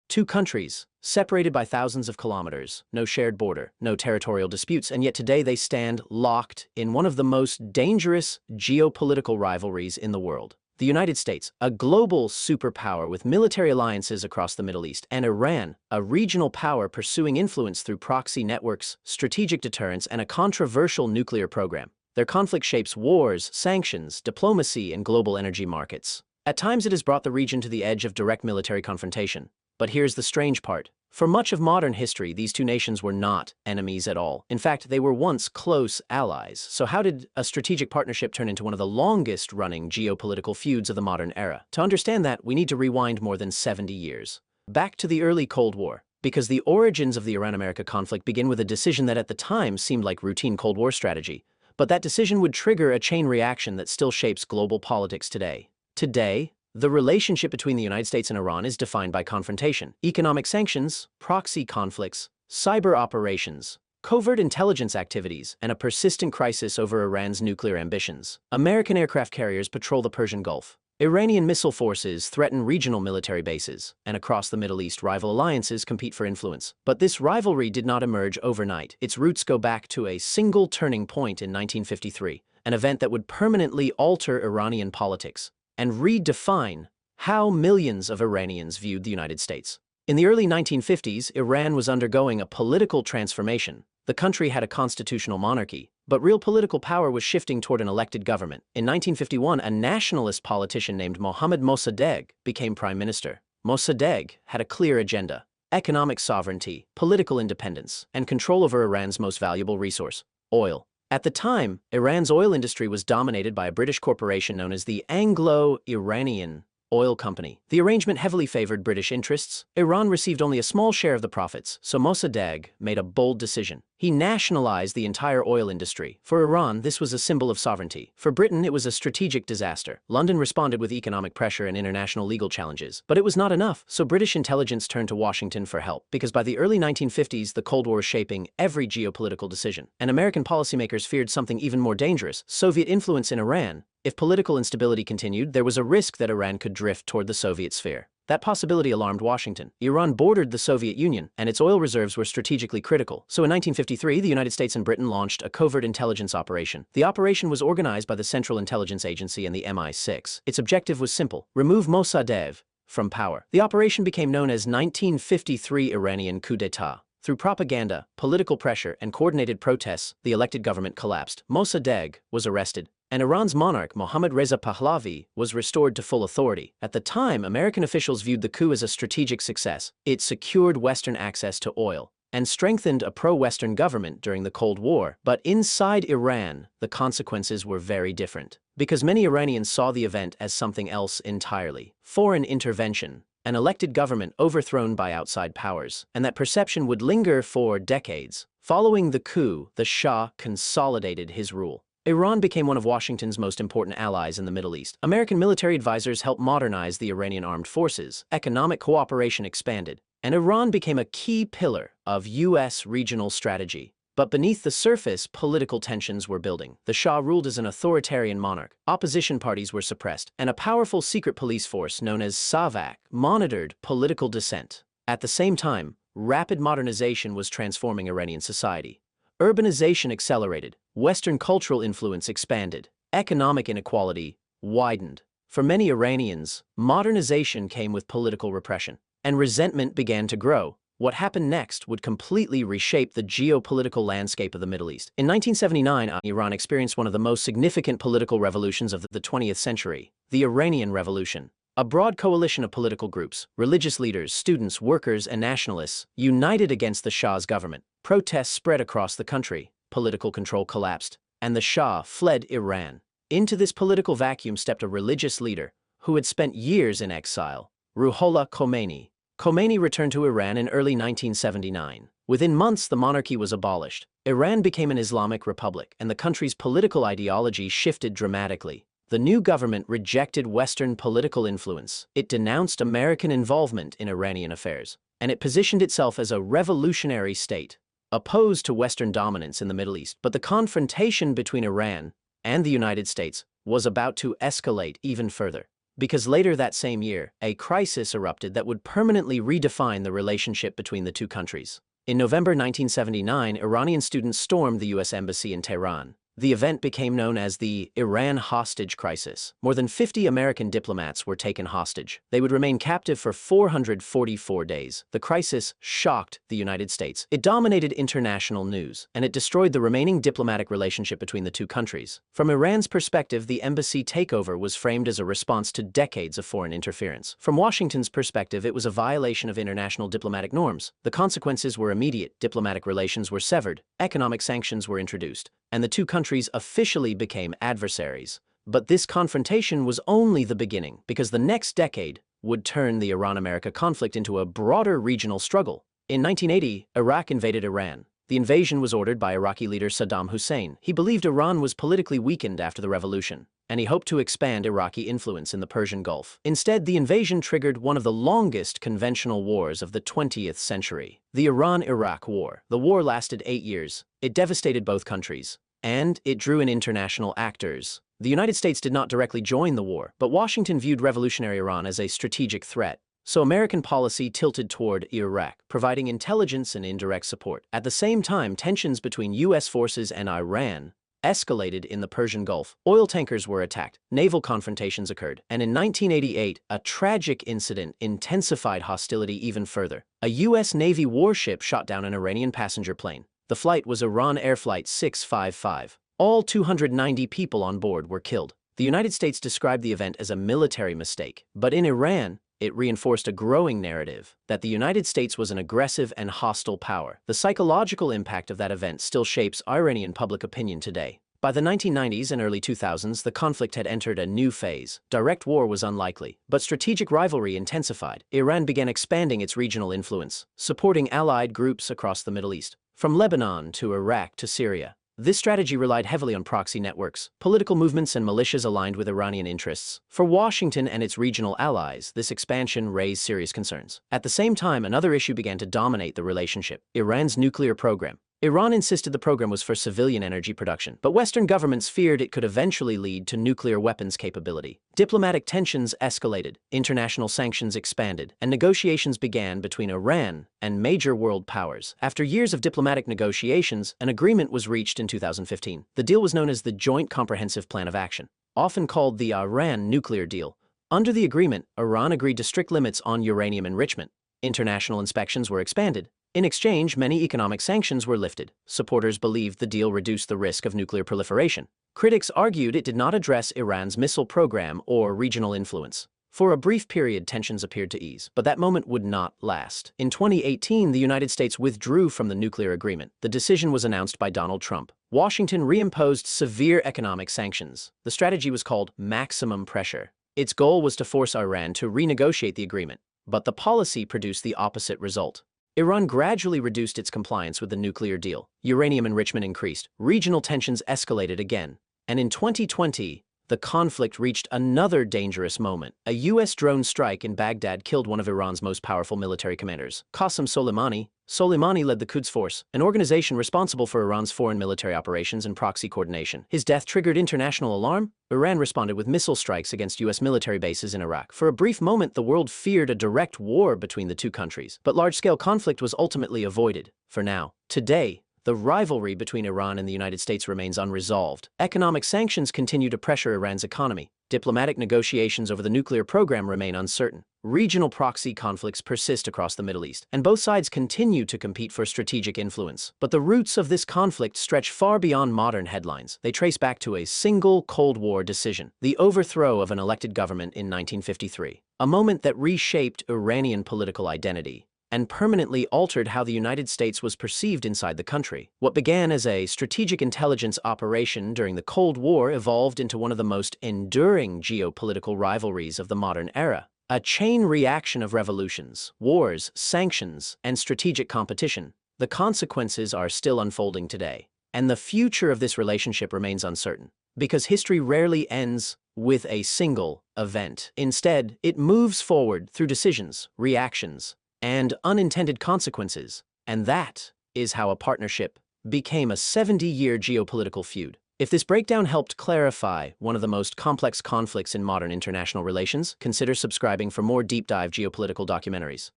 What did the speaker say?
Two countries, separated by thousands of kilometers, no shared border, no territorial disputes, and yet today they stand locked in one of the most dangerous geopolitical rivalries in the world. The United States, a global superpower with military alliances across the Middle East, and Iran, a regional power pursuing influence through proxy networks, strategic deterrence, and a controversial nuclear program. Their conflict shapes wars, sanctions, diplomacy, and global energy markets. At times it has brought the region to the edge of direct military confrontation. But here's the strange part. For much of modern history, these two nations were not enemies at all. In fact, they were once close allies. So how did a strategic partnership turn into one of the longest-running geopolitical feuds of the modern era? To understand that, we need to rewind more than 70 years. Back to the early Cold War. Because the origins of the Iran-America conflict begin with a decision that at the time seemed like routine Cold War strategy. But that decision would trigger a chain reaction that still shapes global politics today. Today, the relationship between the United States and Iran is defined by confrontation, economic sanctions, proxy conflicts, cyber operations, covert intelligence activities, and a persistent crisis over Iran's nuclear ambitions. American aircraft carriers patrol the Persian Gulf. Iranian missile forces threaten regional military bases, and across the Middle East, rival alliances compete for influence. But this rivalry did not emerge overnight. Its roots go back to a single turning point in 1953, an event that would permanently alter Iranian politics and redefine how millions of Iranians viewed the United States. In the early 1950s, Iran was undergoing a political transformation. The country had a constitutional monarchy, but real political power was shifting toward an elected government. In 1951, a nationalist politician named Mohammad Mossadegh became prime minister. Mossadegh had a clear agenda: economic sovereignty, political independence, and control over Iran's most valuable resource, oil. At the time, Iran's oil industry was dominated by a British corporation known as the Anglo-Iranian Oil Company. The arrangement heavily favored British interests. Iran received only a small share of the profits, so Mossadegh made a bold decision. He nationalized the entire oil industry. For Iran, this was a symbol of sovereignty. For Britain, it was a strategic disaster. London responded with economic pressure and international legal challenges. But it was not enough, so British intelligence turned to Washington for help. Because by the early 1950s, the Cold War was shaping every geopolitical decision. And American policymakers feared something even more dangerous: Soviet influence in Iran. If political instability continued, there was a risk that Iran could drift toward the Soviet sphere. That possibility alarmed Washington. Iran bordered the Soviet Union, and its oil reserves were strategically critical. So in 1953, the United States and Britain launched a covert intelligence operation. The operation was organized by the Central Intelligence Agency and the MI6. Its objective was simple: remove Mossadegh from power. The operation became known as 1953 Iranian coup d'etat. Through propaganda, political pressure, and coordinated protests, the elected government collapsed. Mossadegh was arrested, and Iran's monarch, Mohammad Reza Pahlavi, was restored to full authority. At the time, American officials viewed the coup as a strategic success. It secured Western access to oil and strengthened a pro-Western government during the Cold War. But inside Iran, the consequences were very different, because many Iranians saw the event as something else entirely: foreign intervention, an elected government overthrown by outside powers, and that perception would linger for decades. Following the coup, the Shah consolidated his rule. Iran became one of Washington's most important allies in the Middle East. American military advisors helped modernize the Iranian armed forces. Economic cooperation expanded, and Iran became a key pillar of U.S. regional strategy. But beneath the surface, political tensions were building. The Shah ruled as an authoritarian monarch. Opposition parties were suppressed, and a powerful secret police force known as SAVAK monitored political dissent. At the same time, rapid modernization was transforming Iranian society. Urbanization accelerated, Western cultural influence expanded, economic inequality widened. For many Iranians, modernization came with political repression, and resentment began to grow. What happened next would completely reshape the geopolitical landscape of the Middle East. In 1979, Iran experienced one of the most significant political revolutions of the 20th century, the Iranian Revolution. A broad coalition of political groups, religious leaders, students, workers, and nationalists, united against the Shah's government. Protests spread across the country, political control collapsed, and the Shah fled Iran. Into this political vacuum stepped a religious leader who had spent years in exile, Ruhollah Khomeini. Khomeini returned to Iran in early 1979. Within months, the monarchy was abolished. Iran became an Islamic republic, and the country's political ideology shifted dramatically. The new government rejected Western political influence. It denounced American involvement in Iranian affairs, and it positioned itself as a revolutionary state, opposed to Western dominance in the Middle East. But the confrontation between Iran and the United States was about to escalate even further. because later that same year, a crisis erupted that would permanently redefine the relationship between the two countries. In November 1979, Iranian students stormed the U.S. Embassy in Tehran. The event became known as the Iran hostage crisis. More than 50 American diplomats were taken hostage. They would remain captive for 444 days. The crisis shocked the United States. It dominated international news, and it destroyed the remaining diplomatic relationship between the two countries. From Iran's perspective, the embassy takeover was framed as a response to decades of foreign interference. From Washington's perspective, it was a violation of international diplomatic norms. The consequences were immediate. Diplomatic relations were severed, economic sanctions were introduced, and the two countries officially became adversaries. But this confrontation was only the beginning, because the next decade would turn the Iran-America conflict into a broader regional struggle. In 1980, Iraq invaded Iran. The invasion was ordered by Iraqi leader Saddam Hussein. He believed Iran was politically weakened after the revolution, and he hoped to expand Iraqi influence in the Persian Gulf. Instead, the invasion triggered one of the longest conventional wars of the 20th century, the Iran-Iraq War. The war lasted 8 years. It devastated both countries, and it drew in international actors. The United States did not directly join the war, but Washington viewed revolutionary Iran as a strategic threat. So American policy tilted toward Iraq, providing intelligence and indirect support. At the same time, tensions between U.S. forces and Iran escalated in the Persian Gulf. Oil tankers were attacked, naval confrontations occurred, and in 1988, a tragic incident intensified hostility even further. A U.S. Navy warship shot down an Iranian passenger plane. The flight was Iran Air Flight 655. All 290 people on board were killed. The United States described the event as a military mistake, but in Iran, it reinforced a growing narrative that the United States was an aggressive and hostile power. The psychological impact of that event still shapes Iranian public opinion today. By the 1990s and early 2000s, the conflict had entered a new phase. Direct war was unlikely, but strategic rivalry intensified. Iran began expanding its regional influence, supporting allied groups across the Middle East, from Lebanon to Iraq to Syria. This strategy relied heavily on proxy networks, political movements and militias aligned with Iranian interests. For Washington and its regional allies, this expansion raised serious concerns. At the same time, another issue began to dominate the relationship: Iran's nuclear program. Iran insisted the program was for civilian energy production, but Western governments feared it could eventually lead to nuclear weapons capability. Diplomatic tensions escalated, international sanctions expanded, and negotiations began between Iran and major world powers. After years of diplomatic negotiations, an agreement was reached in 2015. The deal was known as the Joint Comprehensive Plan of Action, often called the Iran Nuclear Deal. Under the agreement, Iran agreed to strict limits on uranium enrichment. International inspections were expanded. In exchange, many economic sanctions were lifted. Supporters believed the deal reduced the risk of nuclear proliferation. Critics argued it did not address Iran's missile program or regional influence. For a brief period, tensions appeared to ease, but that moment would not last. In 2018, the United States withdrew from the nuclear agreement. The decision was announced by Donald Trump. Washington reimposed severe economic sanctions. The strategy was called maximum pressure. Its goal was to force Iran to renegotiate the agreement, but the policy produced the opposite result. Iran gradually reduced its compliance with the nuclear deal. Uranium enrichment increased, regional tensions escalated again, and in 2020, the conflict reached another dangerous moment. A U.S. drone strike in Baghdad killed one of Iran's most powerful military commanders, Qasem Soleimani. Soleimani led the Quds Force, an organization responsible for Iran's foreign military operations and proxy coordination. His death triggered international alarm. Iran responded with missile strikes against U.S. military bases in Iraq. For a brief moment, the world feared a direct war between the two countries, but large-scale conflict was ultimately avoided. For now, today, the rivalry between Iran and the United States remains unresolved. Economic sanctions continue to pressure Iran's economy. Diplomatic negotiations over the nuclear program remain uncertain. Regional proxy conflicts persist across the Middle East, and both sides continue to compete for strategic influence. But the roots of this conflict stretch far beyond modern headlines. They trace back to a single Cold War decision: the overthrow of an elected government in 1953, a moment that reshaped Iranian political identity and permanently altered how the United States was perceived inside the country. What began as a strategic intelligence operation during the Cold War evolved into one of the most enduring geopolitical rivalries of the modern era. A chain reaction of revolutions, wars, sanctions, and strategic competition. The consequences are still unfolding today, and the future of this relationship remains uncertain, because history rarely ends with a single event. Instead, it moves forward through decisions, reactions, and unintended consequences. And that is how a partnership became a 70-year geopolitical feud. If this breakdown helped clarify one of the most complex conflicts in modern international relations, consider subscribing for more deep dive geopolitical documentaries.